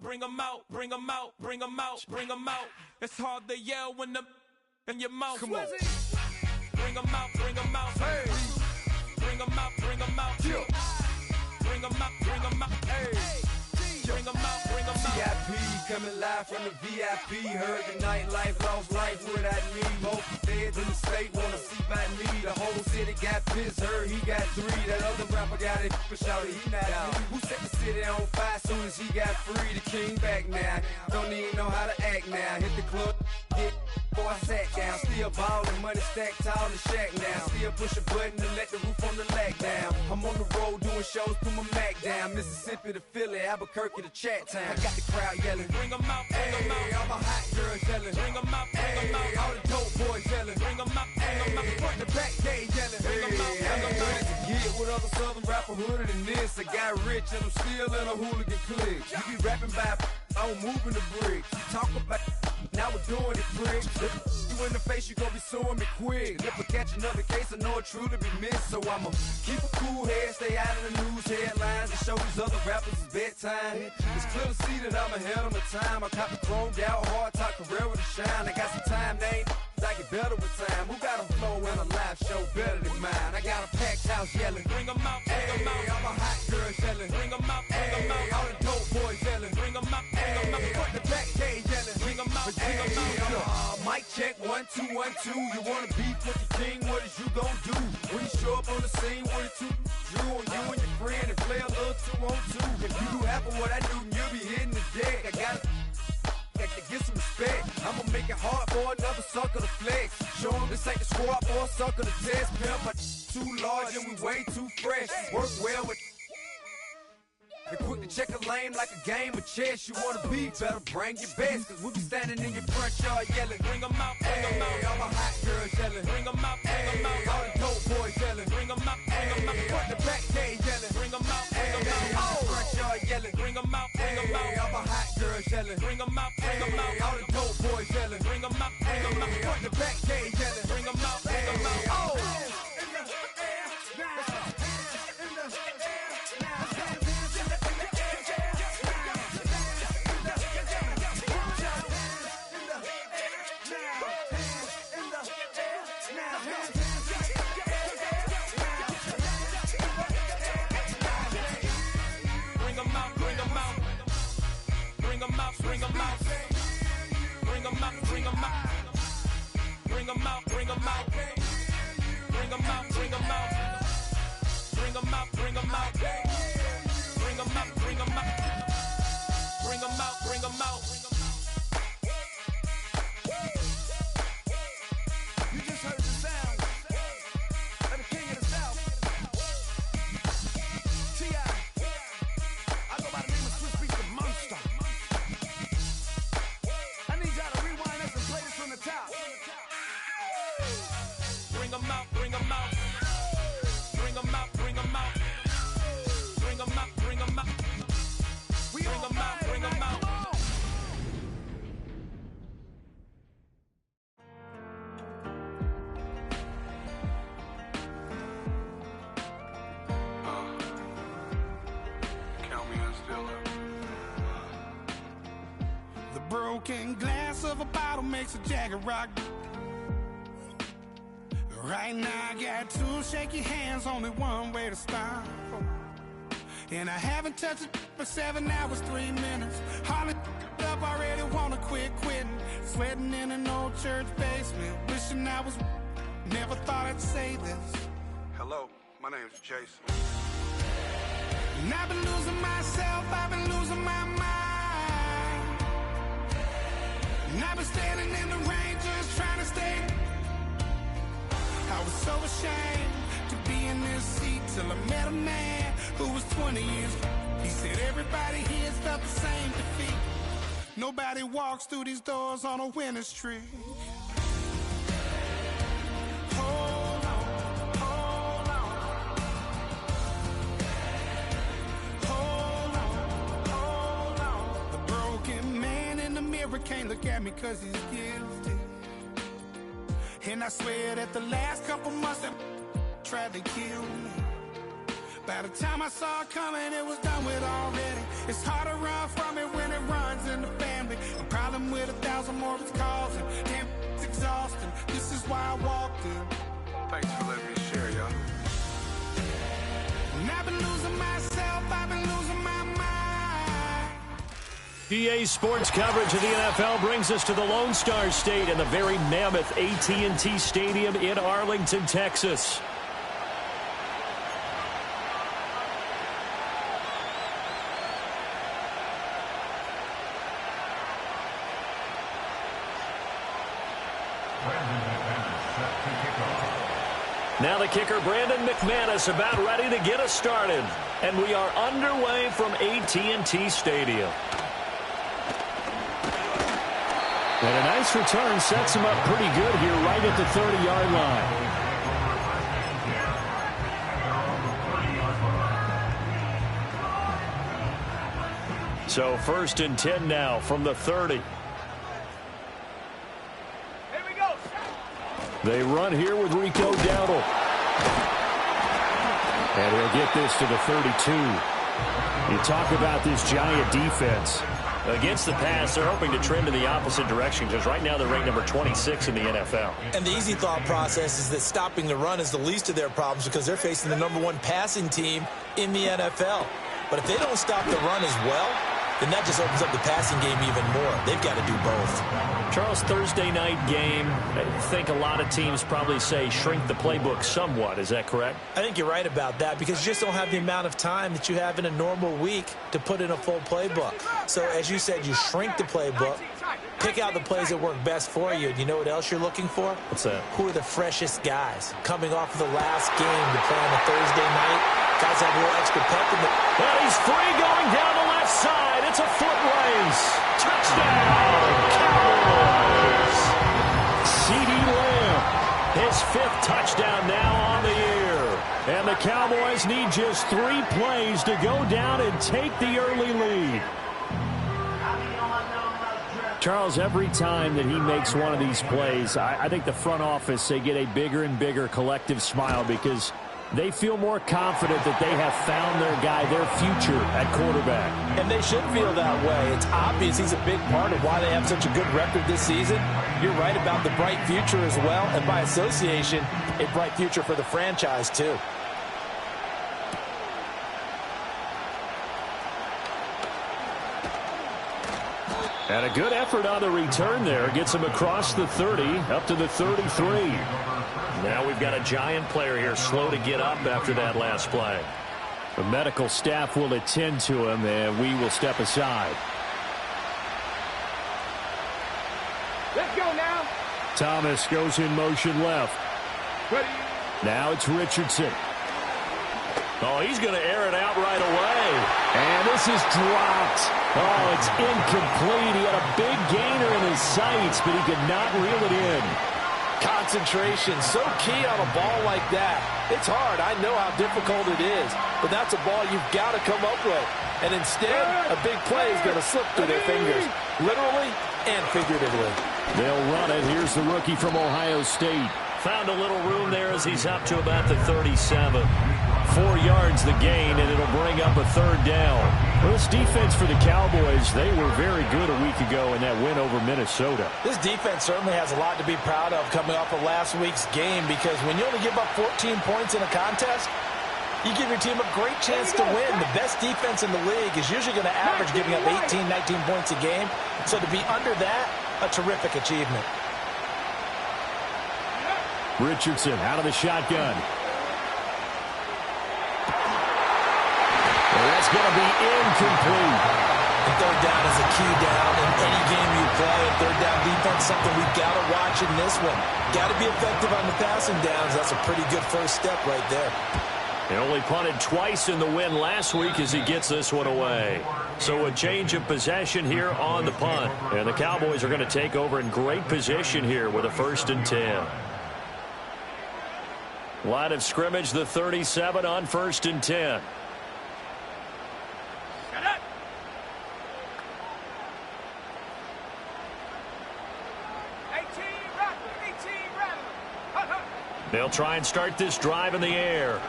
bring 'em out, bring 'em out, bring 'em out, bring 'em out. It's hard to yell when the in your mouth. Come on. Bring 'em out, bring 'em out. Hey. Bring 'em out, bring 'em out. Yeah. Bring 'em out, bring 'em out. Hey. Bring 'em out, bring 'em out. VIP coming live from the VIP. Heard the nightlife, lost life without me. Both feds in the state wanna see by me. The whole city got pissed, heard he got 3. That other rapper got it for shouted, he not out. Who set the city on fire soon as he got free? The king back now, don't even know how to act now. Hit the club, get before I sat down. Still ballin', money stacked tall and shack now. Still push a button to let the roof on the lag down. I'm on the road doing shows, put my Mac down. Mississippi to Philly, Albuquerque to Chat Town. I got the crowd yelling, bring 'em out, bring 'em out. Hey, all my hot girls yelling, bring 'em out, bring 'em out. All the dope boys yelling, bring 'em out, bring 'em out. Front to back, they yelling, bring 'em out, bring 'em out. To get with other southern rapper hooded than this. I got rich and I'm still in a hooligan clique. You be rapping by, I'm moving the bricks. You talk about, now we're doing it, prick. If you in the face, you gon' be suing me quick. If I catch another case, I know it truly be missed. So I'ma keep a cool head, stay out of the news headlines, and show these other rappers it's bedtime. It's clear to see that I'm ahead of my time. I caught the chromed out, hard top career with a shine. I got some time, they ain't I get better with time. Who got a flow and a live show better than mine? I got a packed house yelling, bring 'em out, bring 'em out. All my hot girls yelling, bring 'em out, bring 'em out. All the dope boys yelling, bring 'em out, bring 'em out. Front to back, they yelling, bring 'em out, bring 'em out. Mic check, 1 2 1 2. You wanna beef with the king? What is you gon' do when you show up on the scene with a 2 Drew on you and your friend and play a little 2 on 2? If you do half of what I do, you'll be hitting the deck. I gotta to get some respect. I'ma make it hard for another sucker to flex. Show him this ain't the squad for a sucker to test. Pimp, my too large and we way too fresh. Work well with and quick to check a lane like a game of chess. You wanna be better, bring your best. Cause we'll be standing in your front yard yelling, bring 'em out, bring 'em out. All my hot girls yelling, bring 'em out, bring 'em out. All the dope boys yelling, bring 'em out, bring 'em out. Front to back, they yelling, bring 'em out, bring 'em out. Front yard yelling, bring 'em out, bring 'em out. All my hot girls yelling, bring 'em out, bring 'em out. All the dope boys yelling, bring 'em out, bring 'em out. Front to back, they yelling, bring 'em out, bring 'em out. Bring 'em out, bring 'em out. Bring 'em out, bring 'em out. Bring 'em out, bring 'em out. Bring 'em out, bring 'em out. Bring 'em out, bring 'em out. Bring 'em out, bring 'em out. Bring 'em out, bring 'em out. You just heard the sound of the king of the South. T.I. I go by the name of Swiss Beats the Monster. I need y'all to rewind this and play this from the top. Bring 'em out, bring 'em out. Bring 'em out, bring 'em out. Bring 'em out, bring 'em out. We Bring 'em out, bring 'em out. Count me in still up. The broken glass of a bottle makes a Jagger rock. Right now I got 2 shaky hands, only one way to stop. And I haven't touched it for 7 hours, 3 minutes. Hardly up, already wanna quit quitting. Sweating in an old church basement, wishing I was. Never thought I'd say this. Hello, my name's Jason. And I've been losing myself, I've been losing my mind. And I've been standing in the rain just trying to stay. I was so ashamed to be in this seat till I met a man who was 20 years. He said everybody here's felt the same defeat. Nobody walks through these doors on a winning streak. Hold on, hold on. Hold on, hold on. The broken man in the mirror can't look at me 'cause he's guilty. And I swear that the last couple months that tried to kill me. By the time I saw it coming, it was done with already. It's hard to run from it when it runs. more it's causing. Damn, it's exhausting. This is why I walked in. Thanks for letting me share, y'all. And I've been losing myself, I've been losing my mind. EA Sports coverage of the NFL brings us to the Lone Star State and the very mammoth AT&T Stadium in Arlington, Texas. Now the kicker, Brandon McManus, about ready to get us started. And we are underway from AT&T Stadium. And a nice return sets him up pretty good here right at the 30-yard line. So 1st and 10 now from the 30. They run here with Rico Dowdle. And he'll get this to the 32. You talk about this giant defense. Against the pass, they're hoping to trend in the opposite direction because right now they're ranked number 26 in the NFL. And the easy thought process is that stopping the run is the least of their problems because they're facing the #1 passing team in the NFL. But if they don't stop the run as well, then that just opens up the passing game even more. They've got to do both. Charles, Thursday night game, I think a lot of teams probably say shrink the playbook somewhat. Is that correct? I think you're right about that because you just don't have the amount of time that you have in a normal week to put in a full playbook. So as you said, you shrink the playbook, pick out the plays that work best for you. And you know what else you're looking for? What's that? Who are the freshest guys coming off of the last game to play on a Thursday night? Guys have a little extra pep in the... Well, he's free going down the left side. It's a foot race. Touchdown, Cowboys. CeeDee Lamb, his 5th touchdown now on the year. And the Cowboys need just 3 plays to go down and take the early lead. Charles, every time that he makes one of these plays, I think the front office, they get a bigger and bigger collective smile because they feel more confident that they have found their guy, their future at quarterback. And they should feel that way. It's obvious he's a big part of why they have such a good record this season. You're right about the bright future as well, and by association, a bright future for the franchise too. And a good effort on the return there. Gets him across the 30, up to the 33. Now we've got a giant player here, slow to get up after that last play. The medical staff will attend to him, and we will step aside. Let's go now. Thomas goes in motion left. Ready. Now it's Richardson. Oh, he's going to air it out right away. And this is dropped. Oh, it's incomplete. He had a big gainer in his sights, but he could not reel it in. Concentration, so key on a ball like that. It's hard. I know how difficult it is, but that's a ball you've got to come up with. And instead, a big play is going to slip through their fingers, literally and figuratively. They'll run it. Here's the rookie from Ohio State. Found a little room there as he's up to about the 37. 4 yards the gain, and it'll bring up a 3rd down. Well, this defense for the Cowboys, they were very good a week ago in that win over Minnesota. This defense certainly has a lot to be proud of coming off of last week's game because when you only give up 14 points in a contest, you give your team a great chance to win. The best defense in the league is usually going to average giving up 18, 19 points a game. So to be under that, a terrific achievement. Richardson out of the shotgun. Well, that's going to be incomplete. And 3rd down is a key down in any game you play. And 3rd down defense, something we've got to watch in this one. Got to be effective on the passing downs. That's a pretty good first step right there. He only punted twice in the win last week as he gets this one away. So a change of possession here on the punt. And the Cowboys are going to take over in great position here with a 1st and 10. Line of scrimmage, the 37 on 1st and 10. They'll try and start this drive in the air.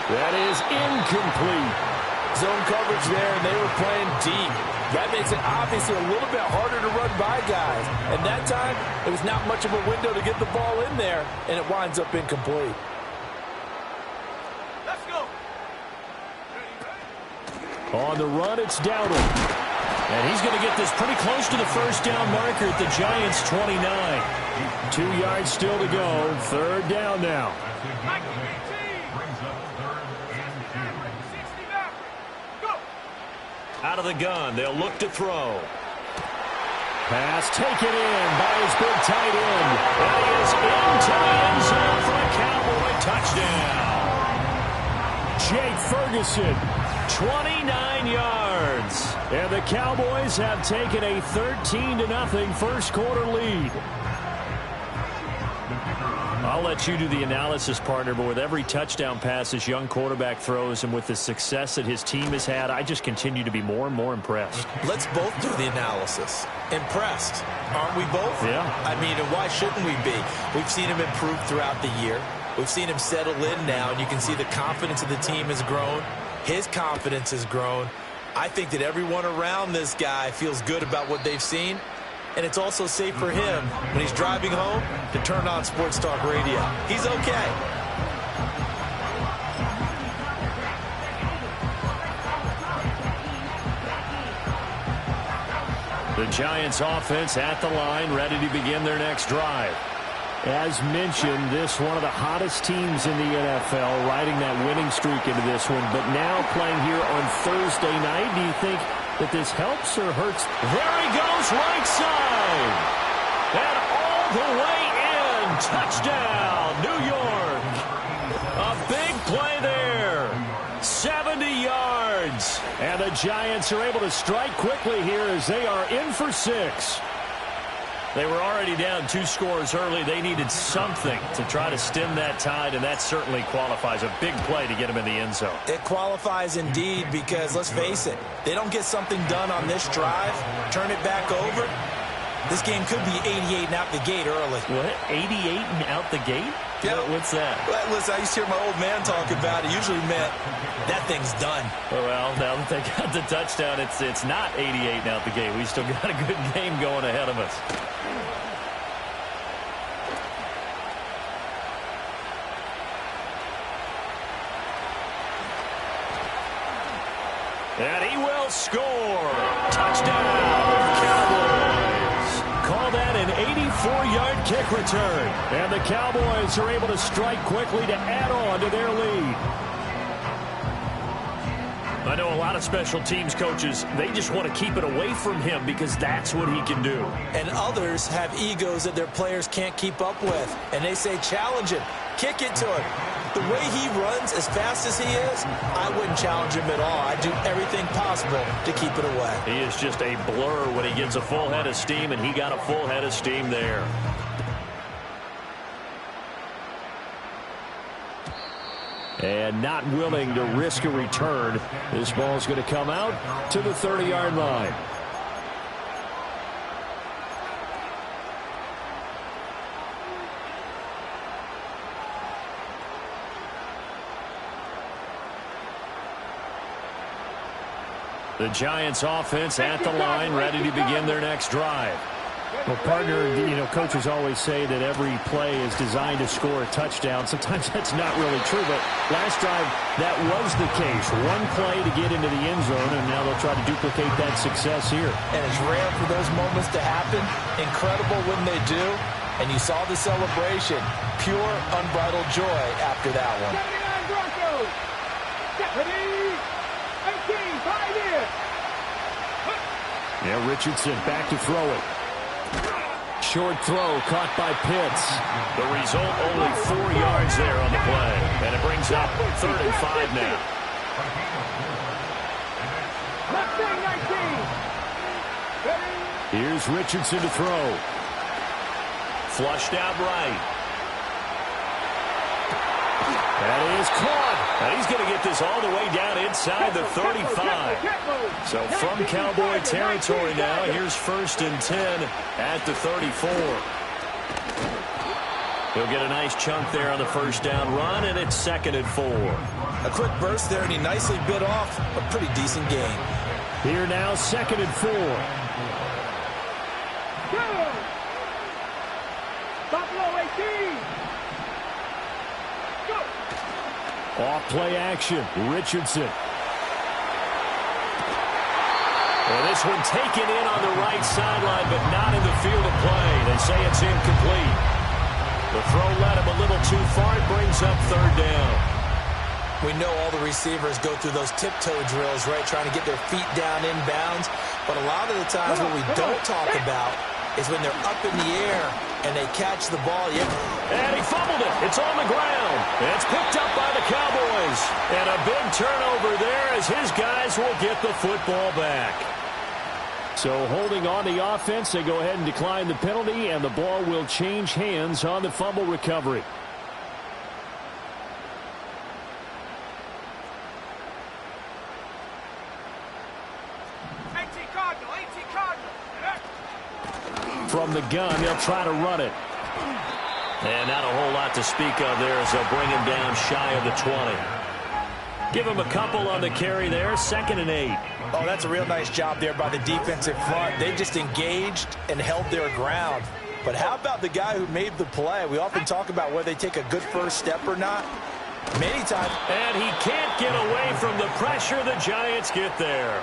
That is incomplete. Zone coverage there, and they were playing deep. That makes it obviously a little bit harder to run by guys. And that time, it was not much of a window to get the ball in there, and it winds up incomplete. Let's go. On the run, it's Dowdle. And he's going to get this pretty close to the first down marker at the Giants' 29. 2 yards still to go. Third down now. Out of the gun, they'll look to throw. Pass taken in by his big tight end. And he is into the end zone for a Cowboy touchdown. Jake Ferguson, 29 yards. And the Cowboys have taken a 13-0 first quarter lead. I'll let you do the analysis, partner, but with every touchdown pass this young quarterback throws and with the success that his team has had, I just continue to be more and more impressed. Let's both do the analysis. Impressed. Aren't we both? Yeah. I mean, and why shouldn't we be? We've seen him improve throughout the year. We've seen him settle in now, and you can see the confidence of the team has grown. His confidence has grown. I think that everyone around this guy feels good about what they've seen. And it's also safe for him when he's driving home to turn on Sports Talk Radio. He's okay. The Giants offense at the line, ready to begin their next drive. As mentioned, this one of the hottest teams in the NFL, riding that winning streak into this one, but now playing here on Thursday night. Do you think that this helps or hurts? There he goes, right side. And all the way in. Touchdown, New York. A big play there. 70 yards. And the Giants are able to strike quickly here as they are in for 6. They were already down 2 scores early. They needed something to try to stem that tide, and that certainly qualifies. A big play to get them in the end zone. It qualifies indeed because, let's face it, they don't get something done on this drive, turn it back over, this game could be 88 and out the gate early. What? 88 and out the gate? Yeah. What's that? Well, listen, I used to hear my old man talk about it. Usually meant that thing's done. Well, now that they got the touchdown, it's not 88 and out the gate. We still got a good game going ahead of us. And he will score. Touchdown, Cowboys. Call that an 84-yard kick return. And the Cowboys are able to strike quickly to add on to their lead. I know a lot of special teams coaches, they just want to keep it away from him because that's what he can do. And others have egos that their players can't keep up with. And they say, challenge him. Kick it to him. The way he runs as fast as he is, I wouldn't challenge him at all. I'd do everything possible to keep it away. He is just a blur when he gets a full head of steam, and he got a full head of steam there. And not willing to risk a return, this ball's going to come out to the 30-yard line. The Giants offense at the line, ready to begin their next drive. Well, partner, coaches always say that every play is designed to score a touchdown. Sometimes that's not really true, but last drive, that was the case. One play to get into the end zone, and now they'll try to duplicate that success here. And it's rare for those moments to happen. Incredible when they do. And you saw the celebration. Pure, unbridled joy after that one. 79 Broncos. Deputy 18, 5 in. Yeah, Richardson back to throw it. Short throw caught by Pitts. The result, only 4 yards there on the play. And it brings up 3rd and 5 now. Here's Richardson to throw. Flushed out right. That is caught. And he's going to get this all the way down inside the 35. So from Cowboy territory now, here's 1st and 10 at the 34. He'll get a nice chunk there on the first down run, and it's 2nd and 4. A quick burst there, and he nicely bit off a pretty decent game. Here now, 2nd and 4. Off play action, Richardson. And this one taken in on the right sideline, but not in the field of play. They say it's incomplete. The throw led him a little too far. It brings up 3rd down. We know all the receivers go through those tiptoe drills, right, trying to get their feet down inbounds. But a lot of the times what we don't talk about is when they're up in the air and they catch the ball. And he fumbled it. It's on the ground. It's picked up by the Cowboys. And a big turnover there as his guys will get the football back. So holding on the offense, they go ahead and decline the penalty, and the ball will change hands on the fumble recovery. From the gun, they'll try to run it. And not a whole lot to speak of there as they'll bring him down shy of the 20. Give him a couple on the carry there, 2nd and 8. Oh, that's a real nice job there by the defensive front. They just engaged and held their ground. But how about the guy who made the play? We often talk about whether they take a good first step or not. Many times. And he can't get away from the pressure the Giants get there.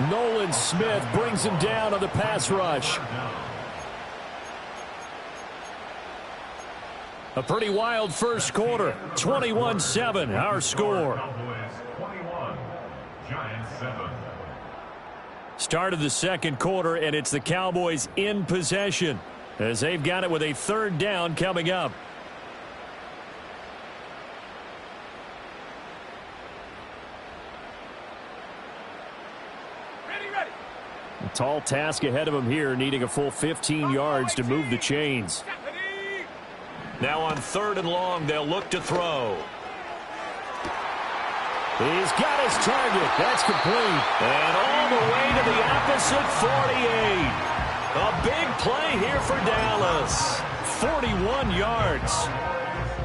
Nolan Smith brings him down on the pass rush. A pretty wild first quarter. 21-7, our score. Start of the second quarter, and it's the Cowboys in possession as they've got it with a 3rd down coming up. A tall task ahead of him here, needing a full 15 yards to move the chains. Now on 3rd and long, they'll look to throw. He's got his target. That's complete. And all the way to the opposite 48. A big play here for Dallas. 41 yards.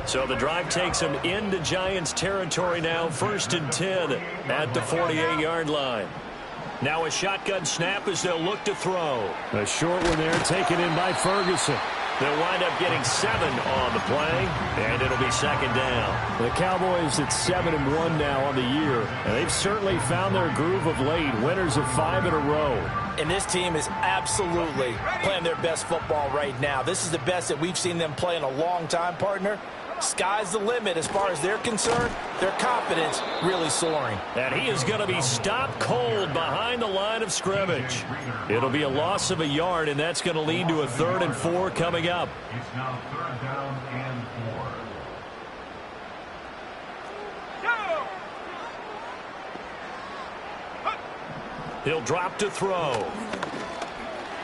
So the drive takes him into Giants territory now. 1st and 10 at the 48-yard line. Now a shotgun snap as they'll look to throw. A short one there taken in by Ferguson. They'll wind up getting 7 on the play, and it'll be 2nd down. The Cowboys at 7-1 now on the year, and they've certainly found their groove of late. Winners of 5 in a row. And this team is absolutely playing their best football right now. This is the best that we've seen them play in a long time, partner. Sky's the limit as far as they're concerned. Their confidence really soaring. And he is going to be stopped cold behind the line of scrimmage. It'll be a loss of a yard, and that's going to lead to a 3rd and 4 coming up. It's now 3rd down and 4. He'll drop to throw.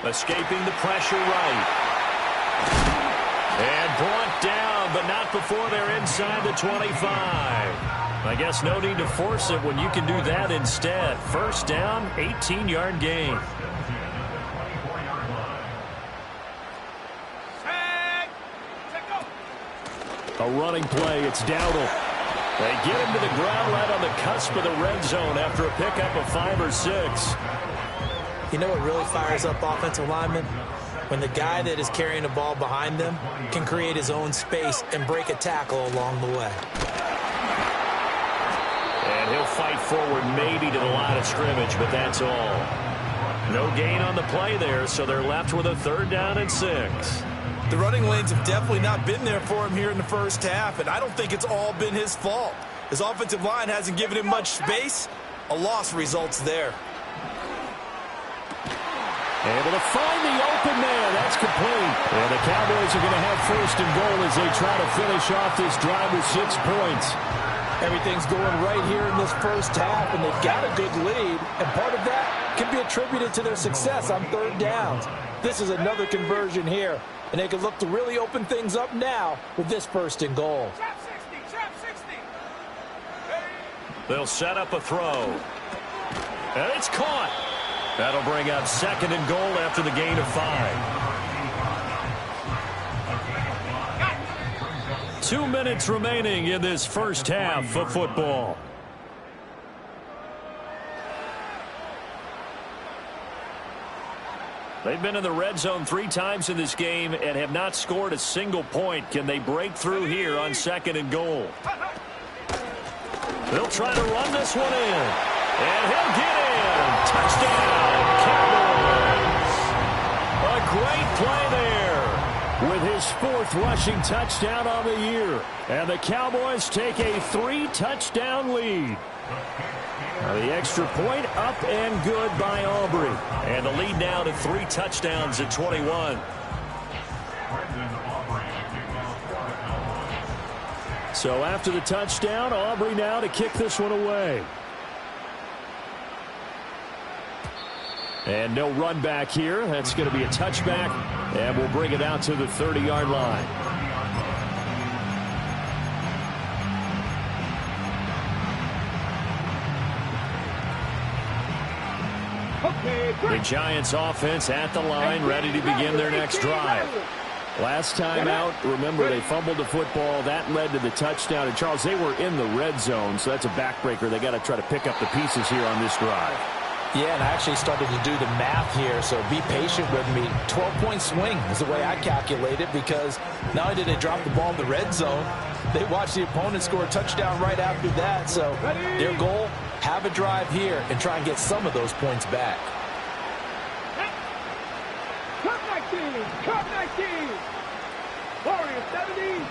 Escaping the pressure right. And brought down, but not before they're inside the 25. I guess no need to force it when you can do that instead. 1st down, 18-yard gain. A running play, it's Dowdle. They get him to the ground right on the cusp of the red zone after a pickup of 5 or 6. You know what really fires up offensive linemen? When the guy that is carrying the ball behind them can create his own space and break a tackle along the way. And he'll fight forward maybe to the line of scrimmage, but that's all. No gain on the play there, so they're left with a 3rd down and 6. The running lanes have definitely not been there for him here in the first half, and I don't think it's all been his fault. His offensive line hasn't given him much space. A loss results there. Able to find the open man. That's complete. And the Cowboys are going to have 1st and goal as they try to finish off this drive with 6 points. Everything's going right here in this first half, and they've got a good lead, and part of that can be attributed to their success on 3rd downs. This is another conversion here, and they can look to really open things up now with this 1st and goal. They'll set up a throw. And it's caught. That'll bring up 2nd and goal after the gain of 5. 2 minutes remaining in this first half of football. They've been in the red zone 3 times in this game and have not scored a single point. Can they break through here on 2nd and goal? They'll try to run this one in. And he'll get in. Touchdown, Cowboys. A great play there with his 4th rushing touchdown on the year. And the Cowboys take a 3-touchdown lead. Now the extra point up and good by Aubrey. And the lead now to 3 touchdowns at 21. So after the touchdown, Aubrey now to kick this one away. And no run back here. That's going to be a touchback. And we'll bring it out to the 30-yard line. The Giants offense at the line, ready to begin their next drive. Last time out, remember, they fumbled the football. That led to the touchdown. And, Charles, they were in the red zone, so that's a backbreaker. They got to try to pick up the pieces here on this drive. Yeah, and I actually started to do the math here, so be patient with me. 12-point swing is the way I calculate it, because not only did they drop the ball in the red zone, they watched the opponent score a touchdown right after that. So their goal, have a drive here and try and get some of those points back. Cut 19. Warrior 70.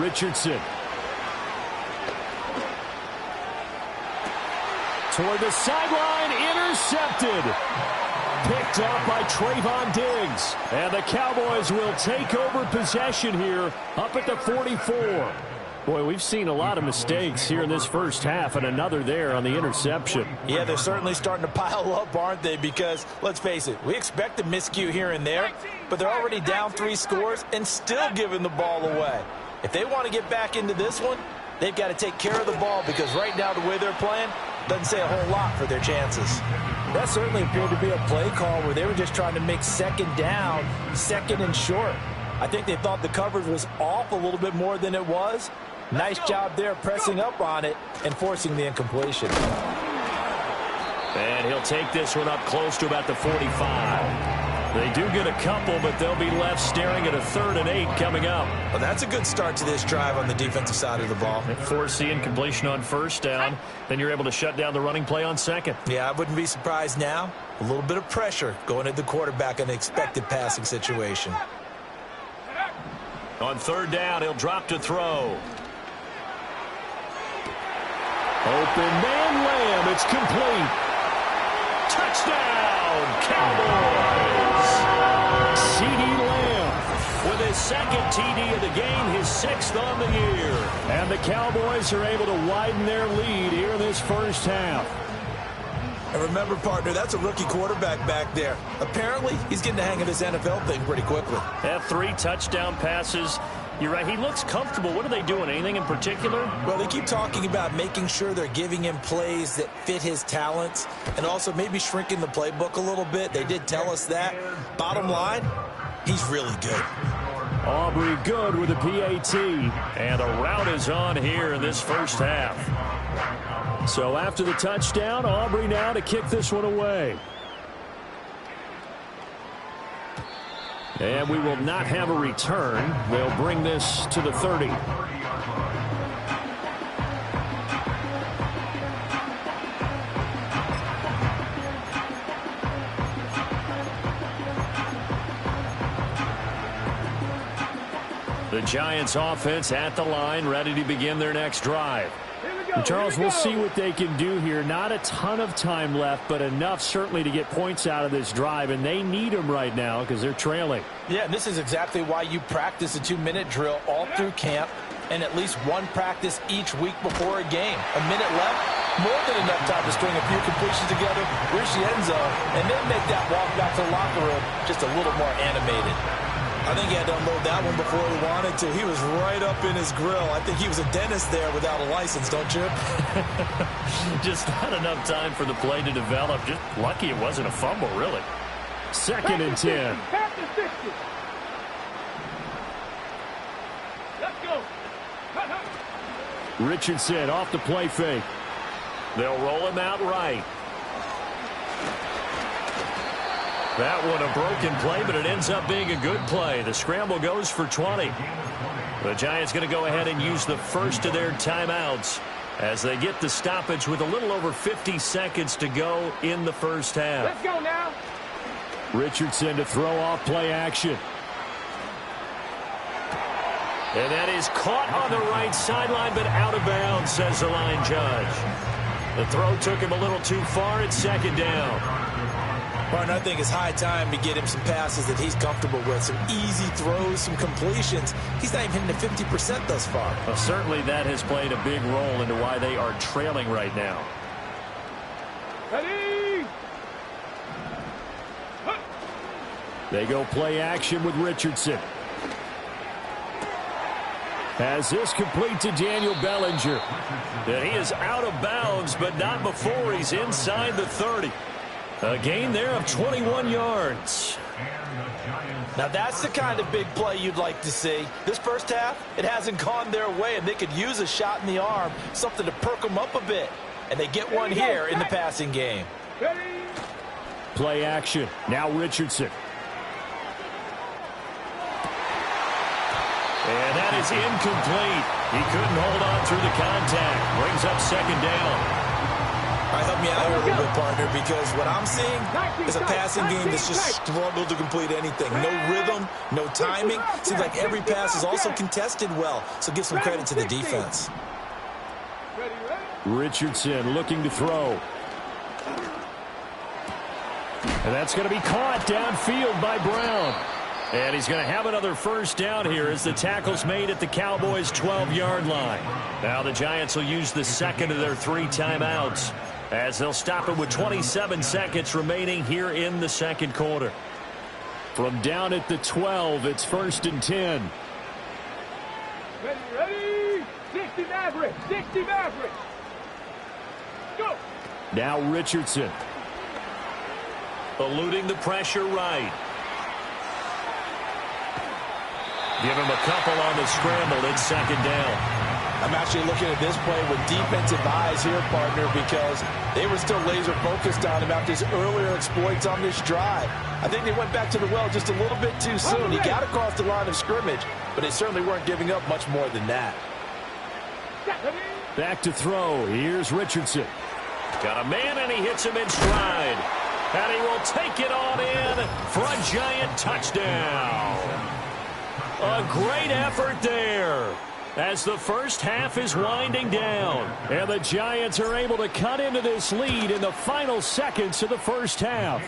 Richardson. Toward the sideline, intercepted. Picked up by Trayvon Diggs. And the Cowboys will take over possession here up at the 44. Boy, we've seen a lot of mistakes here in this first half, and another there on the interception. Yeah, they're certainly starting to pile up, aren't they? Because, let's face it, we expect a miscue here and there, but they're already down 3 scores and still giving the ball away. If they want to get back into this one, they've got to take care of the ball, because right now the way they're playing doesn't say a whole lot for their chances. That certainly appeared to be a play call where they were just trying to make 2nd down, 2nd and short. I think they thought the coverage was off a little bit more than it was. Nice job there pressing up on it and forcing the incompletion. And he'll take this one up close to about the 45. They do get a couple, but they'll be left staring at a 3rd and 8 coming up. Well, that's a good start to this drive on the defensive side of the ball. Force the incompletion on 1st down. Then you're able to shut down the running play on 2nd. Yeah, I wouldn't be surprised now. A little bit of pressure going at the quarterback in an expected passing situation. On 3rd down, he'll drop to throw. Open man Lamb. It's complete. Touchdown, Cowboys. C.D. Lamb with his 2nd TD of the game, his 6th on the year. And the Cowboys are able to widen their lead here in this first half. And remember, partner, that's a rookie quarterback back there. Apparently, he's getting the hang of this NFL thing pretty quickly. Have 3 touchdown passes. You're right, he looks comfortable. What are they doing? Anything in particular? Well, they keep talking about making sure they're giving him plays that fit his talents and also maybe shrinking the playbook a little bit. They did tell us that. Bottom line, he's really good. Aubrey good with a PAT. And a rout is on here in this first half. So after the touchdown, Aubrey now to kick this one away. And we will not have a return. They'll bring this to the 30. The Giants offense at the line, ready to begin their next drive. And Charles, we'll see what they can do here. Not a ton of time left, but enough certainly to get points out of this drive, and they need them right now because they're trailing. Yeah, and this is exactly why you practice a 2-minute drill all through camp and at least 1 practice each week before a game. A minute left, more than enough time to string a few completions together, reach the end zone, and then make that walk back to the locker room just a little more animated. I think he had to unload that one before he wanted to. He was right up in his grill. I think he was a dentist there without a license, don't you? Just not enough time for the play to develop. Just lucky it wasn't a fumble, really. 2nd and 10. Let's go. Richardson off the play fake. They'll roll him out right. That one a broken play, but it ends up being a good play. The scramble goes for 20. The Giants going to go ahead and use the first of their timeouts as they get the stoppage with a little over 50 seconds to go in the first half. Let's go now. Richardson to throw off play action. And that is caught on the right sideline, but out of bounds, says the line judge. The throw took him a little too far. It's second down. Martin, I think it's high time to get him some passes that he's comfortable with. Some easy throws, some completions. He's not even hitting the 50% thus far. Well, certainly that has played a big role into why they are trailing right now. Ready? They go play action with Richardson. As this complete to Daniel Bellinger. And he is out of bounds, but not before he's inside the 30. A gain there of 21 yards. Now that's the kind of big play you'd like to see. This first half, it hasn't gone their way, and they could use a shot in the arm, something to perk them up a bit. And they get one here in the passing game. Play action. Now Richardson. And that is incomplete. He couldn't hold on through the contact. Brings up second down. All right, help me out here a little bit, partner, because what I'm seeing is a passing game that's just struggled to complete anything. No rhythm, no timing. Seems like every pass is also contested well, so give some credit to the defense. Richardson looking to throw. And that's going to be caught downfield by Brown. And he's going to have another first down here as the tackle's made at the Cowboys' 12-yard line. Now the Giants will use the second of their 3 timeouts as they'll stop it with 27 seconds remaining here in the second quarter. From down at the 12, it's 1st and 10. Ready? 60 Maverick. 60 Maverick. Go. Now Richardson. Eluding the pressure right. Give him a couple on the scramble. It's second down. I'm actually looking at this play with defensive eyes here, partner, because they were still laser focused on him after his earlier exploits on this drive. I think they went back to the well just a little bit too soon. He got across the line of scrimmage, but they certainly weren't giving up much more than that. Back to throw. Here's Richardson. Got a man, and he hits him in stride. And he will take it on in for a Giant touchdown. A great effort there as the first half is winding down. And the Giants are able to cut into this lead in the final seconds of the first half.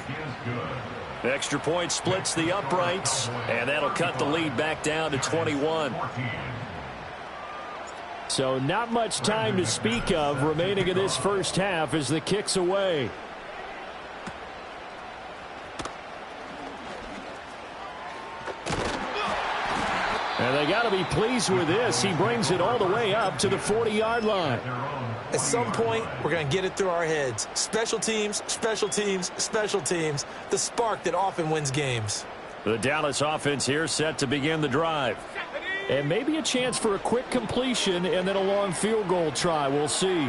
Extra point splits the uprights, and that'll cut the lead back down to 21. So not much time to speak of remaining in this first half as the kick's away. And they got to be pleased with this. He brings it all the way up to the 40-yard line. At some point, we're going to get it through our heads. Special teams, special teams, special teams. The spark that often wins games. The Dallas offense here set to begin the drive. And maybe a chance for a quick completion and then a long field goal try. We'll see.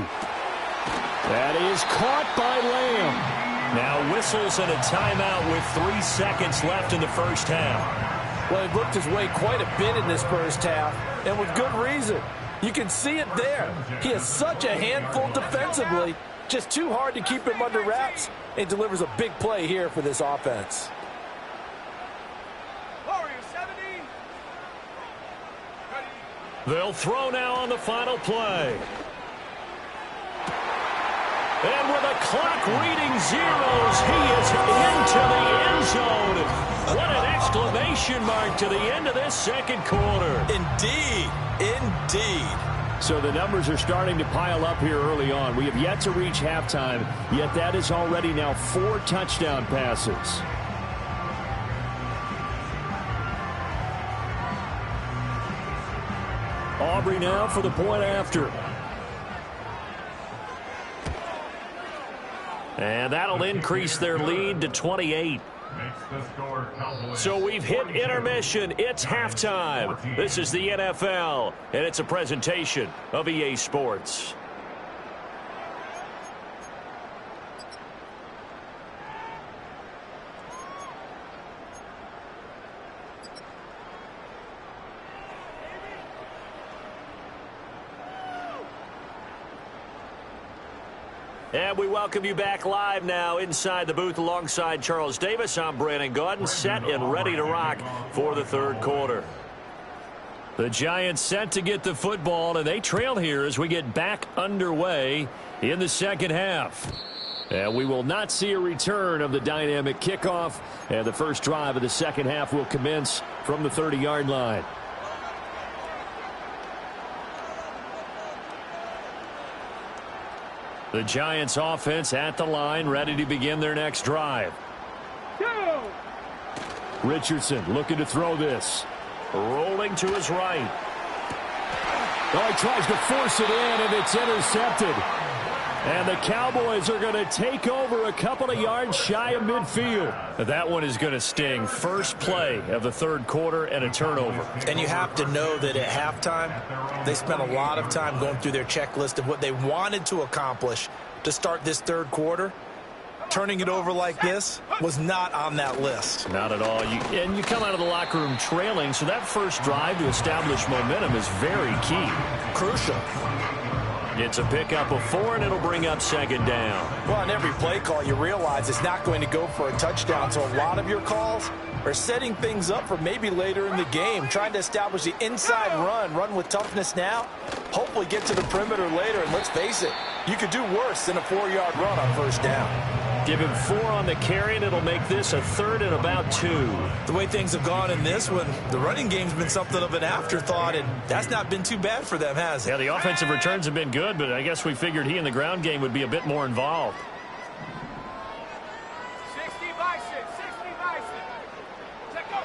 That is caught by Lamb. Now whistles and a timeout with 3 seconds left in the first half. Well, he looked his way quite a bit in this first half, and with good reason. You can see it there. He has such a handful defensively, just too hard to keep him under wraps, and delivers a big play here for this offense. They'll throw now on the final play. And with a clock reading zeros, he is into the end zone. What an exclamation mark to the end of this second quarter. Indeed, indeed. So the numbers are starting to pile up here early on. We have yet to reach halftime, yet that is already now 4 touchdown passes. Aubrey now for the point after. And that'll increase their lead to 28. So we've hit intermission. It's halftime. This is the NFL, and it's a presentation of EA Sports. And we welcome you back live now inside the booth alongside Charles Davis. I'm Brandon Gaudin, set and ready to rock for the third quarter. The Giants set to get the football, and they trail here as we get back underway in the second half. And we will not see a return of the dynamic kickoff, and the first drive of the second half will commence from the 30-yard line. The Giants offense at the line, ready to begin their next drive. Go! Richardson looking to throw this. Rolling to his right. Oh, he tries to force it in, and it's intercepted. And the Cowboys are going to take over a couple of yards shy of midfield. That one is going to sting. First play of the third quarter and a turnover. And you have to know that at halftime, they spent a lot of time going through their checklist of what they wanted to accomplish to start this third quarter. Turning it over like this was not on that list. Not at all. And you come out of the locker room trailing, so that first drive to establish momentum is very key. Crucial. It's a pickup of 4, and it'll bring up second down. Well, on every play call, you realize it's not going to go for a touchdown, so a lot of your calls are setting things up for maybe later in the game, trying to establish the inside run with toughness now, hopefully get to the perimeter later, and let's face it, you could do worse than a 4-yard run on first down. Give him 4 on the carry, and it'll make this a third and about 2. The way things have gone in this one, the running game's been something of an afterthought, and that's not been too bad for them, has it? Yeah, the offensive returns have been good, but I guess we figured he in the ground game would be a bit more involved. 60 by 6, 60 by 6. Let go.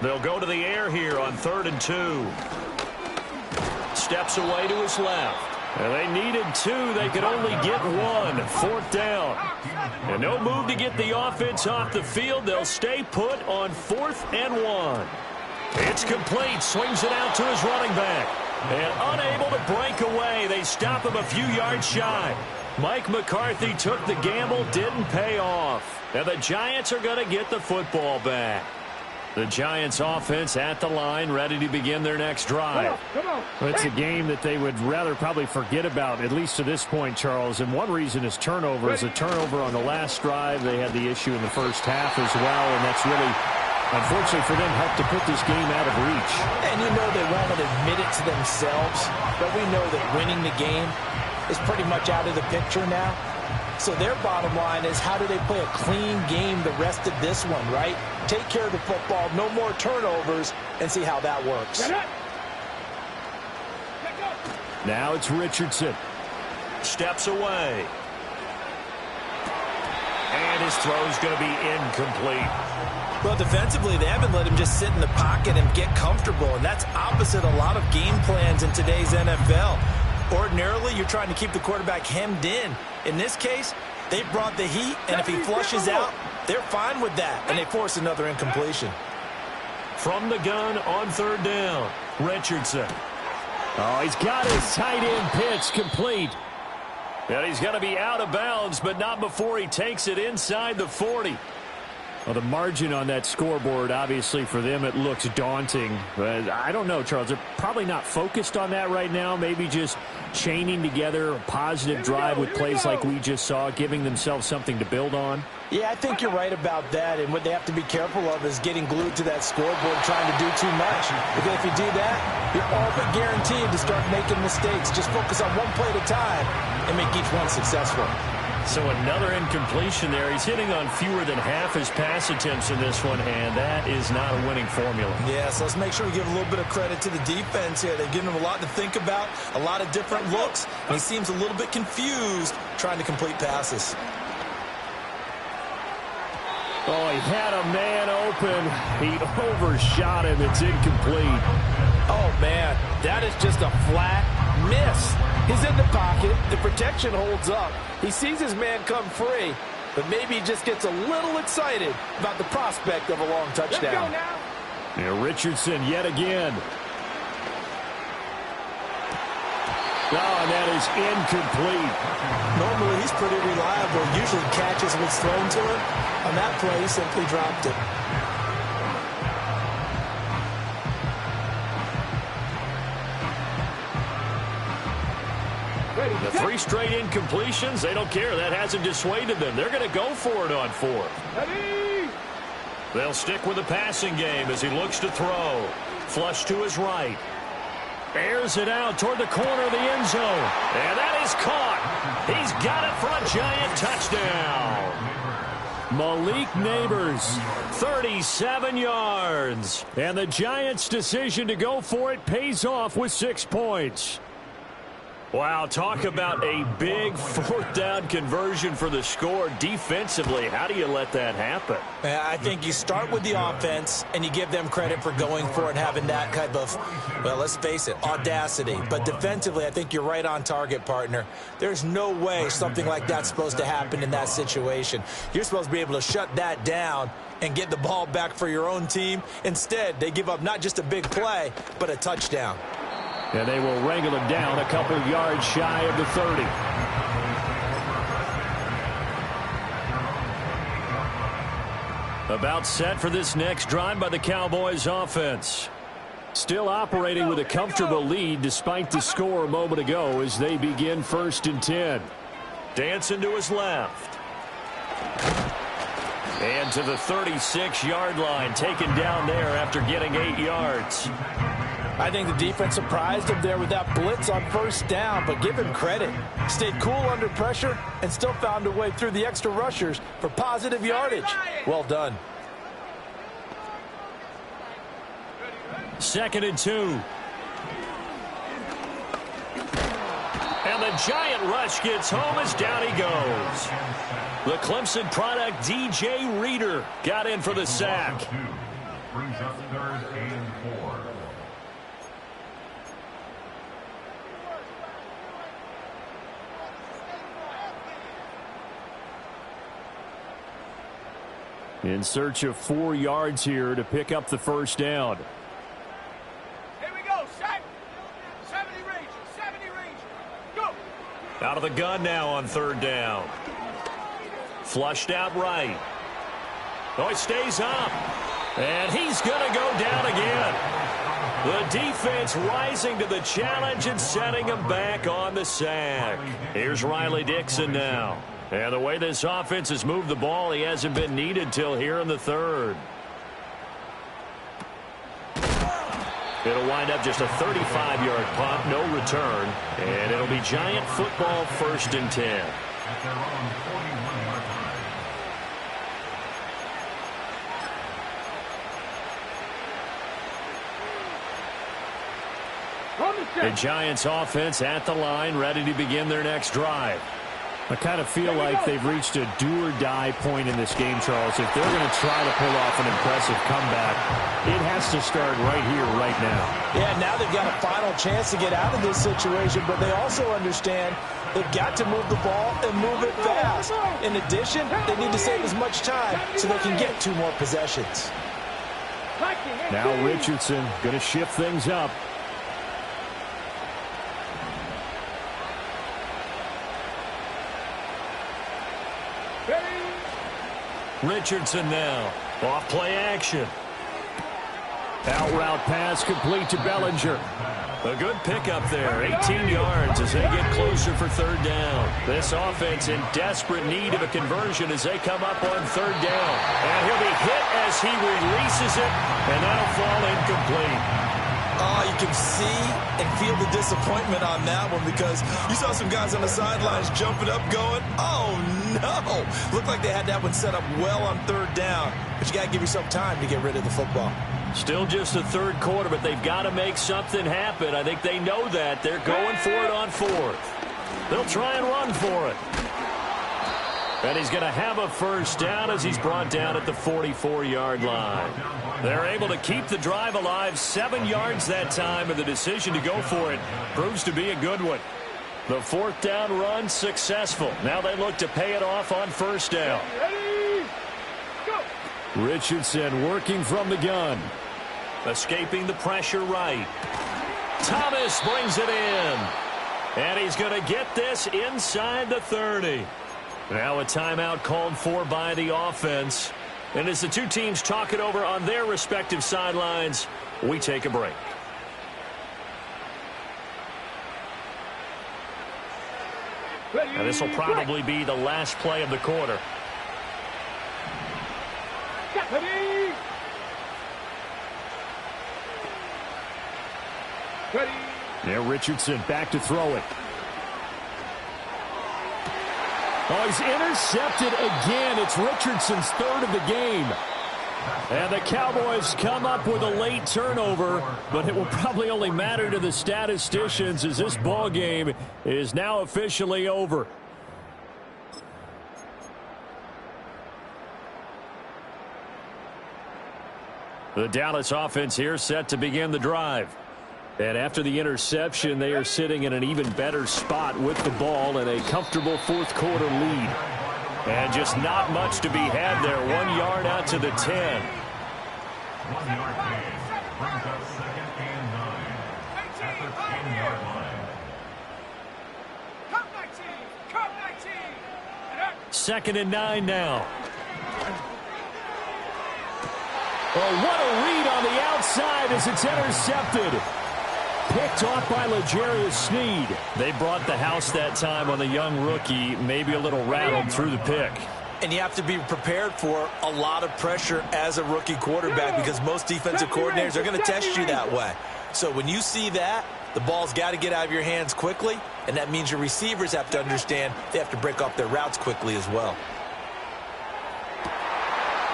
They'll go to the air here on 3rd and 2. Steps away to his left. And they needed 2. They could only get 1. 4th down. And no move to get the offense off the field. They'll stay put on 4th and 1. It's complete. Swings it out to his running back. And unable to break away. They stop him a few yards shy. Mike McCarthy took the gamble. Didn't pay off. And the Giants are going to get the football back. The Giants offense at the line, ready to begin their next drive. Come on. It's a game that they would rather probably forget about, at least to this point, Charles. And one reason is turnovers. A turnover on the last drive. They had the issue in the first half as well, and that's really, unfortunately for them, helped to put this game out of reach. And you know they won't admit it to themselves, but we know that winning the game is pretty much out of the picture now. So their bottom line is, how do they play a clean game the rest of this one, right? Take care of the football, no more turnovers, and see how that works. Now it's Richardson. Steps away. And his throw's going to be incomplete. Well, defensively, they haven't let him just sit in the pocket and get comfortable, and that's opposite a lot of game plans in today's NFL. Ordinarily, you're trying to keep the quarterback hemmed in. In this case, they brought the heat, and if he flushes out, they're fine with that, and they force another incompletion. From the gun on 3rd down, Richardson. Oh, he's got his tight end pitch complete. And he's going to be out of bounds, but not before he takes it inside the 40. Well, the margin on that scoreboard, obviously, for them, it looks daunting. But I don't know, Charles. They're probably not focused on that right now. Maybe just chaining together a positive drive with plays like we just saw, giving themselves something to build on. Yeah, I think you're right about that. And what they have to be careful of is getting glued to that scoreboard, trying to do too much. Because if you do that, you're all but guaranteed to start making mistakes. Just focus on one play at a time and make each one successful. So another incompletion there. He's hitting on fewer than half his pass attempts in this one, and that is not a winning formula. Yeah, so let's make sure we give a little bit of credit to the defense here. They've given him a lot to think about, a lot of different looks, and he seems a little bit confused trying to complete passes. Oh, he had a man open. He overshot him. It's incomplete. Oh, man, that is just a flat miss. He's in the pocket. The protection holds up. He sees his man come free, but maybe he just gets a little excited about the prospect of a long touchdown. Yeah, Richardson yet again. Oh, and that is incomplete. Normally, he's pretty reliable. Usually catches what's thrown to him. On that play, he simply dropped it. The 3 straight incompletions. They don't care. That hasn't dissuaded them. They're going to go for it on fourth. They'll stick with the passing game as he looks to throw. Flush to his right. Airs it out toward the corner of the end zone. And that is caught. He's got it for a giant touchdown. Malik Neighbors, 37 yards. And the Giants' decision to go for it pays off with 6 points. Wow, talk about a big fourth down conversion for the score. Defensively, how do you let that happen? I think you start with the offense and you give them credit for going for it, having that type of, well, let's face it, audacity. But defensively, I think you're right on target, partner. There's no way something like that's supposed to happen in that situation. You're supposed to be able to shut that down and get the ball back for your own team. Instead, they give up not just a big play, but a touchdown. And they will wrangle him down a couple of yards shy of the 30. About set for this next drive by the Cowboys offense. Still operating with a comfortable lead despite the score a moment ago as they begin 1st and 10. Dancing to his left. And to the 36-yard line, taken down there after getting 8 yards. I think the defense surprised him there with that blitz on 1st down, but give him credit. Stayed cool under pressure and still found a way through the extra rushers for positive yardage. Well done. 2nd and 2. And the giant rush gets home as down he goes. The Clemson product, DJ Reader, got in for the sack. Brings up 3rd and 4. In search of 4 yards here to pick up the 1st down. Here we go, set. 70 Ranger, 70 Ranger. Go. Out of the gun now on 3rd down. Flushed out right. Oh, it stays up. And he's going to go down again. The defense rising to the challenge and setting him back on the sack. Here's Riley Dixon now. And the way this offense has moved the ball, he hasn't been needed till here in the 3rd. It'll wind up just a 35-yard punt, no return. And it'll be Giant football 1st and 10. The Giants offense at the line, ready to begin their next drive. I kind of feel like they've reached a do-or-die point in this game, Charles. If they're going to try to pull off an impressive comeback, it has to start right here, right now. Yeah, now they've got a final chance to get out of this situation, but they also understand they've got to move the ball and move it fast. In addition, they need to save as much time so they can get 2 more possessions. Now Richardson going to shift things up. Richardson now. Off play action. Out route pass complete to Bellinger. A good pickup there. 18 yards as they get closer for 3rd down. This offense in desperate need of a conversion as they come up on 3rd down. And he'll be hit as he releases it, and that'll fall incomplete. Oh, you can see and feel the disappointment on that one because you saw some guys on the sidelines jumping up going, oh, no. Looked like they had that one set up well on 3rd down, but you got to give yourself time to get rid of the football. Still just the 3rd quarter, but they've got to make something happen. I think they know that. They're going for it on 4th. They'll try and run for it. And he's going to have a 1st down as he's brought down at the 44-yard line. They're able to keep the drive alive, 7 yards that time, and the decision to go for it proves to be a good one. The 4th down run successful. Now they look to pay it off on 1st down. Richardson working from the gun. Escaping the pressure right. Thomas brings it in. And he's going to get this inside the 30. Now a timeout called for by the offense. And as the 2 teams talk it over on their respective sidelines, we take a break. And this will probably be the last play of the quarter. Now Richardson back to throw it. Oh, he's intercepted again. It's Richardson's third of the game. And the Cowboys come up with a late turnover, but it will probably only matter to the statisticians as this ball game is now officially over. The Dallas offense here set to begin the drive. And after the interception, they are sitting in an even better spot with the ball and a comfortable fourth quarter lead. And just not much to be had there. 1 yard out to the 10. 1 yard gain. Brings up 2nd and 9. At the 10-yard line. Come 19! Come 19! 2nd and 9 now. Oh, what a read on the outside as it's intercepted. Picked off by L'Jarius Sneed. They brought the house that time on the young rookie, maybe a little rattled through the pick. And you have to be prepared for a lot of pressure as a rookie quarterback because most defensive coordinators are going to test you that way. So when you see that, the ball's got to get out of your hands quickly, and that means your receivers have to understand they have to break off their routes quickly as well.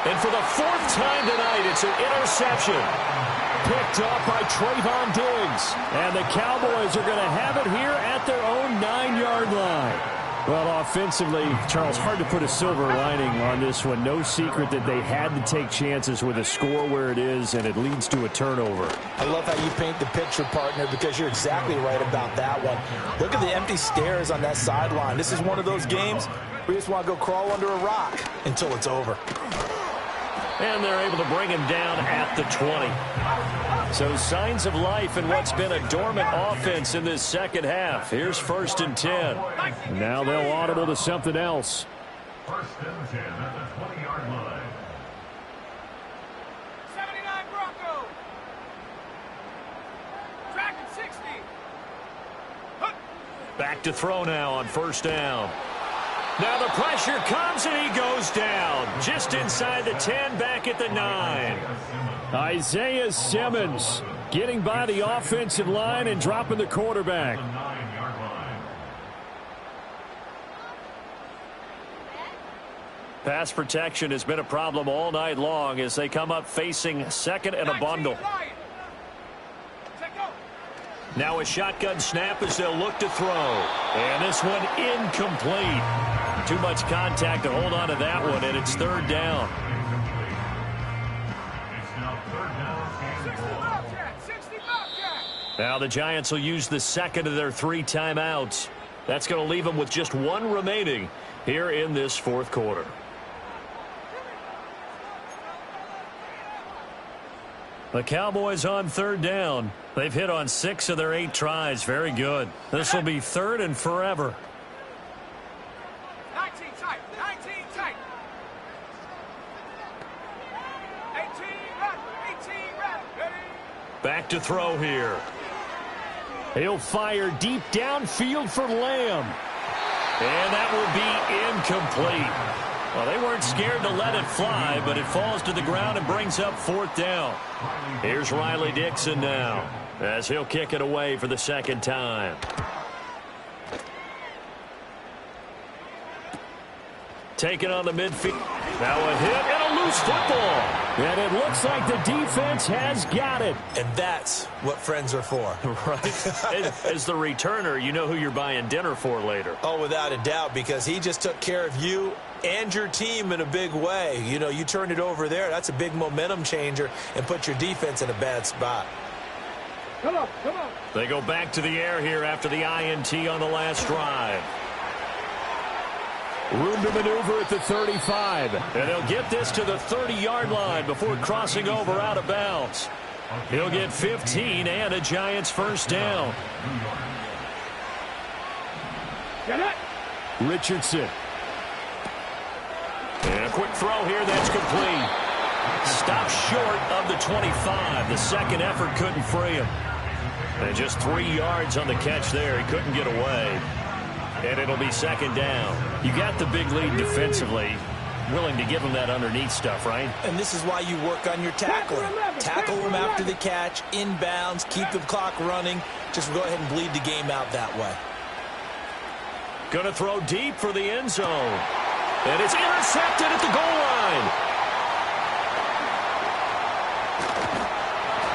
And for the 4th time tonight, it's an interception. Picked off by Trayvon Diggs. And the Cowboys are going to have it here at their own 9-yard line. Well, offensively, Charles, hard to put a silver lining on this one. No secret that they had to take chances with a score where it is, and it leads to a turnover. I love how you paint the picture, partner, because you're exactly right about that one. Look at the empty stairs on that sideline. This is one of those games where you just want to go crawl under a rock until it's over. And they're able to bring him down at the 20. So signs of life in what's been a dormant offense in this second half. Here's 1st and 10. Now they'll audible to something else. 1st and 10 at the 20-yard line. 79 Bronco. Tracking 60. Back to throw now on 1st down. Now the pressure comes and he goes down. Just inside the 10, back at the 9. Isaiah Simmons getting by the offensive line and dropping the quarterback. 9-yard line. Pass protection has been a problem all night long as they come up facing 2nd and a bundle. Now a shotgun snap as they'll look to throw. And this one incomplete. Too much contact to hold on to that one, and it's 3rd down. It's now 3rd down and 4. Now the Giants will use the 2nd of their 3 timeouts. That's going to leave them with just 1 remaining here in this 4th quarter. The Cowboys on 3rd down. They've hit on 6 of their 8 tries. Very good. This will be 3rd and forever. 19 tight. 19 tight. 18 ready. Back to throw here. He'll fire deep downfield for Lamb. And that will be incomplete. Well, they weren't scared to let it fly, but it falls to the ground and brings up 4th down. Here's Riley Dixon now as he'll kick it away for the 2nd time. Taken on the midfield. Now a hit and a loose football. And it looks like the defense has got it. And that's what friends are for. Right. As the returner, you know who you're buying dinner for later. Oh, without a doubt, because he just took care of you and your team in a big way. You know, you turned it over there. That's a big momentum changer and put your defense in a bad spot. Come on. They go back to the air here after the INT on the last drive. Room to maneuver at the 35. And he'll get this to the 30-yard line before crossing over out of bounds. He'll get 15 and a Giants 1st down. Get it. Richardson. And a quick throw here that's complete. Stopped short of the 25. The second effort couldn't free him. And just 3 yards on the catch there. He couldn't get away. And it'll be second down. You got the big lead defensively. Willing to give them that underneath stuff, right? And this is why you work on your tackling. Tackle them after the catch, inbounds, keep the clock running. Just go ahead and bleed the game out that way. Going to throw deep for the end zone. And it's intercepted at the goal line.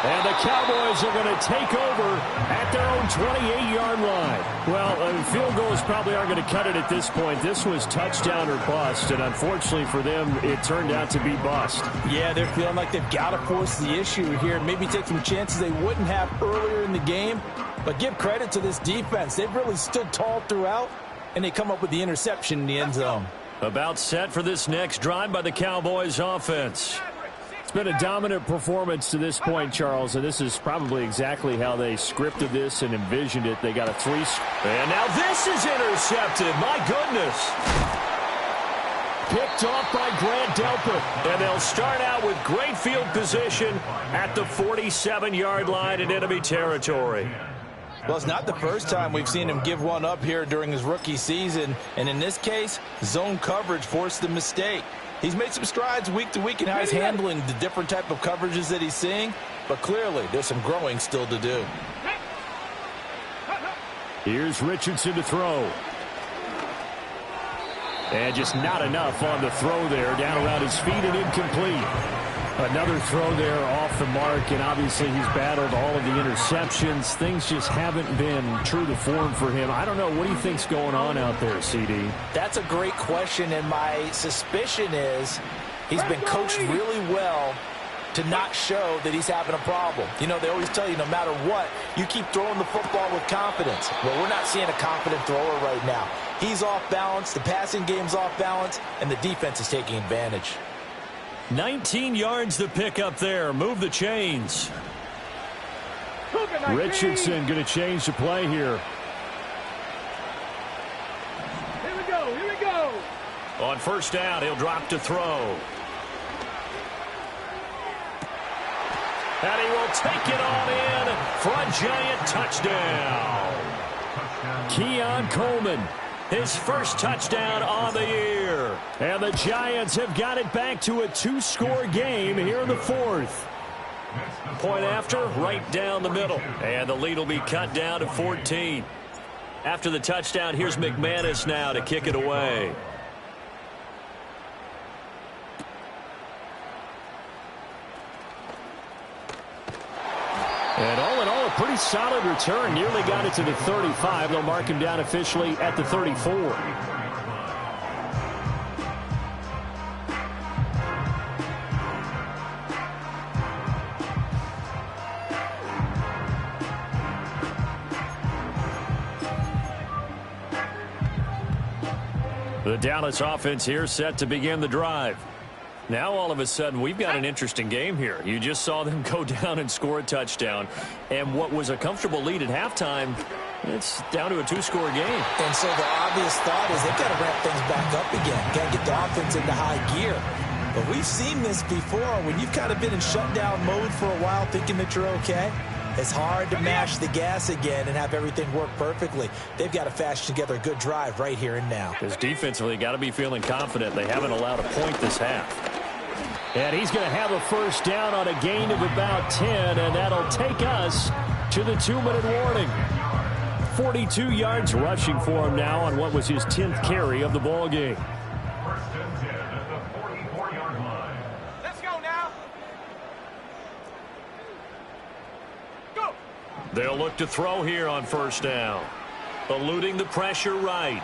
And the Cowboys are going to take over at their own 28-yard line. Well, field goals probably aren't going to cut it at this point. This was touchdown or bust, and unfortunately for them, it turned out to be bust. Yeah, they're feeling like they've got to force the issue here and maybe take some chances they wouldn't have earlier in the game. But give credit to this defense. They've really stood tall throughout, and they come up with the interception in the end zone. About set for this next drive by the Cowboys offense. It's been a dominant performance to this point, Charles, and this is probably exactly how they scripted this and envisioned it. They got a three. And now this is intercepted. My goodness. Picked off by Grant Delpit. And they'll start out with great field position at the 47-yard line in enemy territory. Well, it's not the first time we've seen him give one up here during his rookie season. And in this case, zone coverage forced the mistake. He's made some strides week to week in how he's handling the different type of coverages that he's seeing. But clearly, there's some growing still to do. Here's Richardson to throw. And just not enough on the throw there. Down around his feet and incomplete. Another throw there off the mark, and obviously he's battled all of the interceptions. Things just haven't been true to form for him. I don't know. What do you think's going on out there, CD? That's a great question, and my suspicion is he's been coached really well to not show that he's having a problem. You know, they always tell you no matter what, you keep throwing the football with confidence. Well, we're not seeing a confident thrower right now. He's off balance, the passing game's off balance, and the defense is taking advantage. 19 yards to pick up there. Move the chains. Richardson going to change the play here. Here we go. Here we go. On first down, he'll drop to throw. And he will take it on in for a giant touchdown. Keon Coleman, his first touchdown on the year. And the Giants have got it back to a two-score game here in the fourth. Point after, right down the middle. And the lead will be cut down to 14. After the touchdown, here's McManus now to kick it away. And all in all, a pretty solid return. Nearly got it to the 35. They'll mark him down officially at the 34. The Dallas offense here set to begin the drive. Now, all of a sudden, we've got an interesting game here. You just saw them go down and score a touchdown. And what was a comfortable lead at halftime, it's down to a two-score game. And so the obvious thought is they've got to ramp things back up again. Got to get the offense into high gear. But we've seen this before. When you've kind of been in shutdown mode for a while thinking that you're okay, it's hard to mash the gas again and have everything work perfectly. They've got to fashion together a good drive right here and now. Because defensively, got to be feeling confident. They haven't allowed a point this half. And he's going to have a first down on a gain of about 10, and that'll take us to the 2-minute warning. 42 yards rushing for him now on what was his 10th carry of the ball game. First and 10 at the 44-yard line. Let's go now. Go. They'll look to throw here on first down. Eluding the pressure right.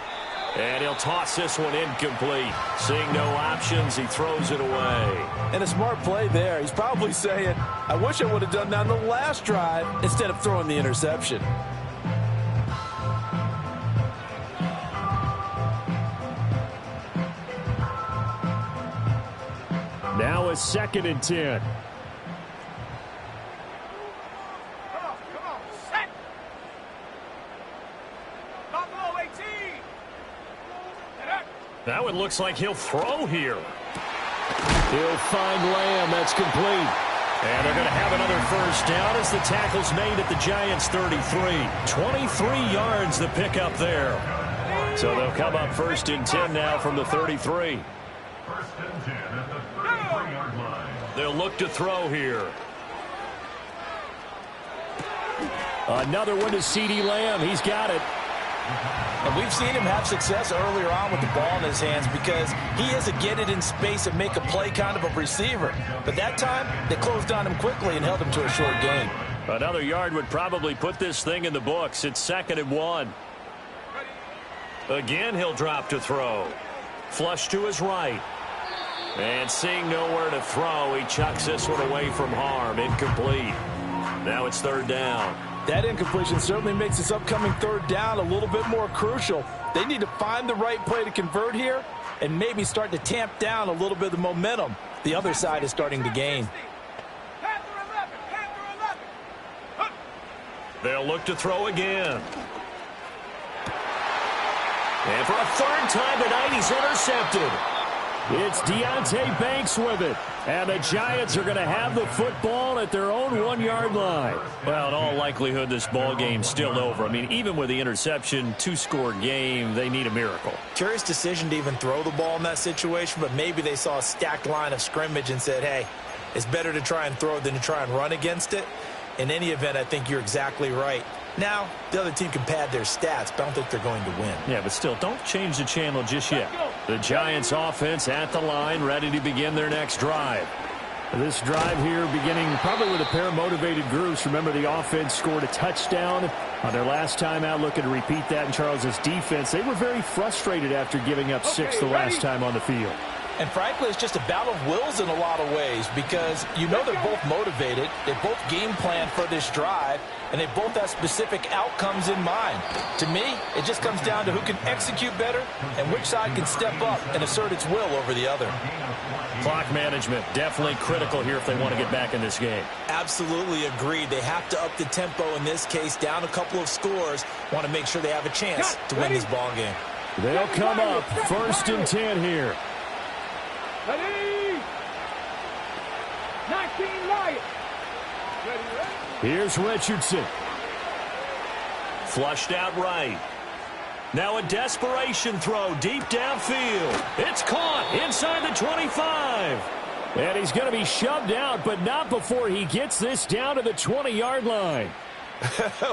And he'll toss this one incomplete. Seeing no options, he throws it away. And a smart play there. He's probably saying, I wish I would have done that on the last drive instead of throwing the interception. Now a 2nd and 10. Come on, set. Buffalo 18. That one looks like he'll throw here. He'll find Lamb. That's complete. And they're going to have another first down as the tackle's made at the Giants' 33. 23 yards the pickup there. So they'll come up 1st and 10 now from the 33. 1st and 10 at the 33-yard line. They'll look to throw here. Another one to CeeDee Lamb. He's got it. And we've seen him have success earlier on with the ball in his hands because he is a get it in space and make a play kind of a receiver. But that time, they closed on him quickly and held him to a short gain. Another yard would probably put this thing in the books. It's 2nd and 1. Again, he'll drop to throw. Flush to his right. And seeing nowhere to throw, he chucks this one away from harm. Incomplete. Now it's 3rd down. That incompletion certainly makes this upcoming 3rd down a little bit more crucial. They need to find the right play to convert here and maybe start to tamp down a little bit of the momentum the other side is starting to gain. They'll look to throw again. And for a 3rd time tonight, he's intercepted. It's Deonte Banks with it. And the Giants are going to have the football at their own 1-yard line. Well, in all likelihood, this ball game's still over. I mean, even with the interception, 2-score game, they need a miracle. Curious decision to even throw the ball in that situation, but maybe they saw a stacked line of scrimmage and said, hey, it's better to try and throw than to try and run against it. In any event, I think you're exactly right. Now, the other team can pad their stats, but I don't think they're going to win. Yeah, but still, don't change the channel just yet. The Giants offense at the line, ready to begin their next drive. This drive here beginning probably with a pair of motivated groups. Remember, the offense scored a touchdown on their last time out. Looking to repeat that in Charles's defense. They were very frustrated after giving up 6 the last time on the field. And frankly, it's just a battle of wills in a lot of ways because you know they're both motivated. They both game plan for this drive, and they both have specific outcomes in mind. To me, it just comes down to who can execute better and which side can step up and assert its will over the other. Clock management, definitely critical here if they want to get back in this game. Absolutely agreed. They have to up the tempo in this case, down a couple of scores. Want to make sure they have a chance to win this ball game. They'll come up 1st and 10 here. Ready? 19 Lions. Ready? Here's Richardson. Flushed out right. Now a desperation throw deep downfield. It's caught inside the 25. And he's going to be shoved out, but not before he gets this down to the 20-yard line.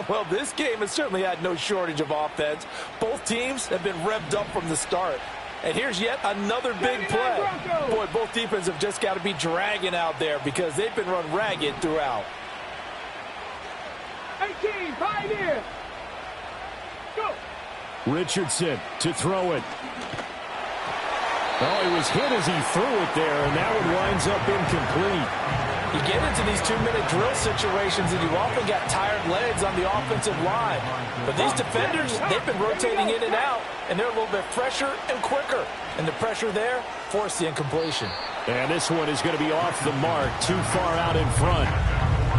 Well, this game has certainly had no shortage of offense. Both teams have been revved up from the start. And here's yet another big play. Boy, both defenses have just got to be dragging out there because they've been run ragged throughout. 18, Pioneer. Go. Richardson to throw it. Oh, he was hit as he threw it there, and that one winds up incomplete. You get into these 2-minute drill situations, and you often got tired legs on the offensive line. But these defenders, they've been rotating in and out, and they're a little bit fresher and quicker. And the pressure there forced the incompletion. And this one is going to be off the mark, too far out in front.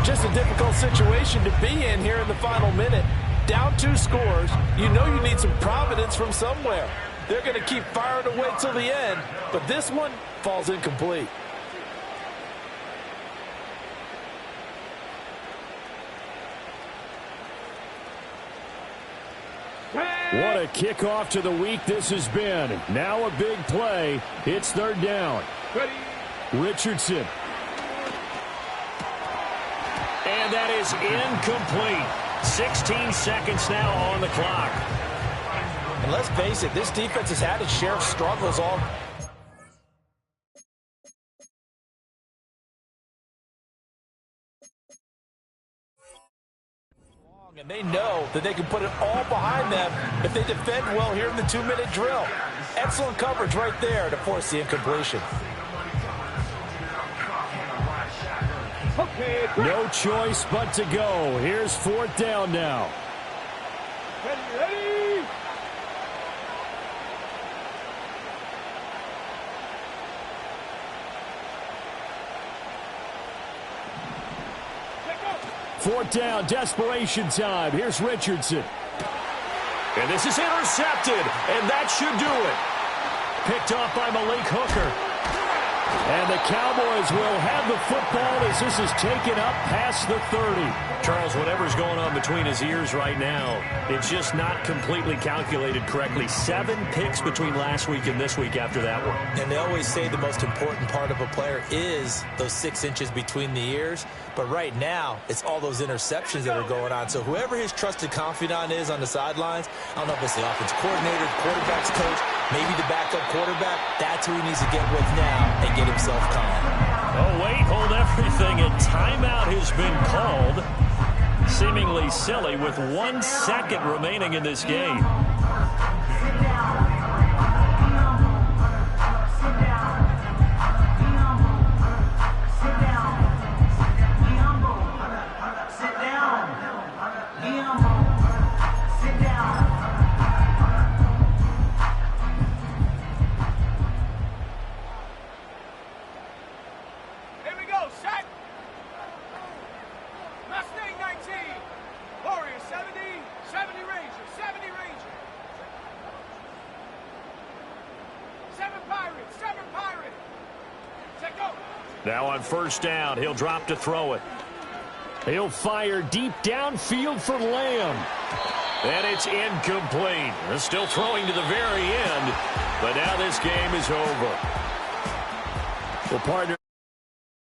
Just a difficult situation to be in here in the final minute. Down 2 scores, you know you need some providence from somewhere. They're going to keep firing away till the end, but this one falls incomplete. What a kickoff to the week this has been. Now a big play. It's 3rd down. Ready? Richardson. And that is incomplete. 16 seconds now on the clock. And let's face it, this defense has had its share of struggles all. And they know that they can put it all behind them if they defend well here in the 2-minute drill. Excellent coverage right there to force the incompletion. Okay. No choice but to go. Here's 4th down now. Ready? 4th down, desperation time. Here's Richardson. And this is intercepted, and that should do it. Picked off by Malik Hooker. And the Cowboys will have the football as this is taken up past the 30. Charles, whatever's going on between his ears right now, it's just not completely calculated correctly. 7 picks between last week and this week after that one. And they always say the most important part of a player is those 6 inches between the ears. But right now, it's all those interceptions that are going on. So whoever his trusted confidant is on the sidelines, I don't know if it's the offense coordinator, the quarterback's coach, maybe the backup quarterback, that's who he needs to get with now and get himself calm. Oh, wait, hold everything. A timeout has been called. Seemingly silly with 1 second remaining in this game. Now on first down, he'll drop to throw it. He'll fire deep downfield for Lamb. And it's incomplete. They're still throwing to the very end, but now this game is over. Well, partner.